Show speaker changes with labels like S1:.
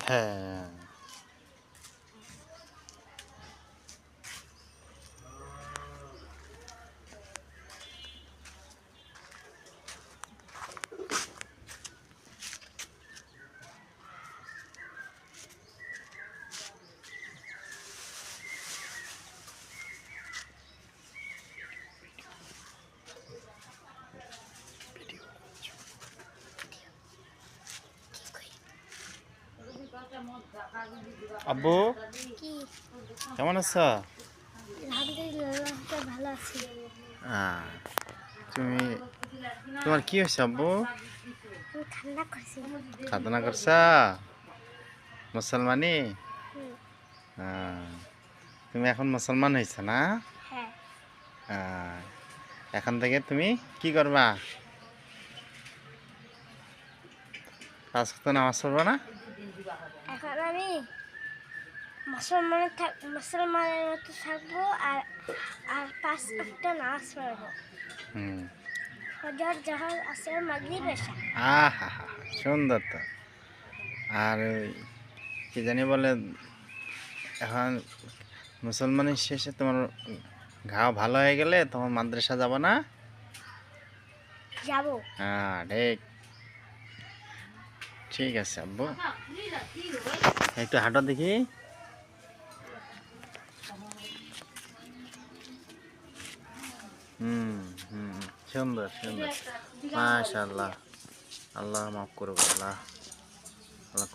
S1: হ্যাঁ। আব্বু
S2: কি?
S1: কেমন আছো?
S2: আলহামদুলিল্লাহ, ভালো আছি।
S1: তুমি তোমার কি হয়েছে আব্বু?
S2: আমি ঠান্ডা করছি।
S1: খাতনা করছা মুসলমানি?
S2: হুম,
S1: তুমি এখন মুসলমান হয়েছো না?
S2: হ্যাঁ।
S1: আহ, এখন থেকে তুমি কি করবা? 5 ওয়াক্ত নামাজ পড়বা না?
S2: এখন আমি মুসলমানের মতো থাকবো আর আর 5 ওয়াক্ত নামাজ পড়বো।
S1: হুম।
S2: ফজর, জোহর, আসর, মাগরিব, এশা।
S1: হা সুন্দর তো। আর ওই কি জানি বলে, এখন মুসলমানের শেষে তোমার ঘাও ভালো হয়ে গেলে তোমার মাদ্রাসা যাব না?
S2: যাবো।
S1: হ্যাঁ ঠিক। ঠিক আছে আব্বু, একটু হাঁটো দেখি। হুম হুম, সুন্দর সুন্দর, মাশাআল্লাহ। আল্লাহ মাফ করুক, আল্লাহ আল্লাহ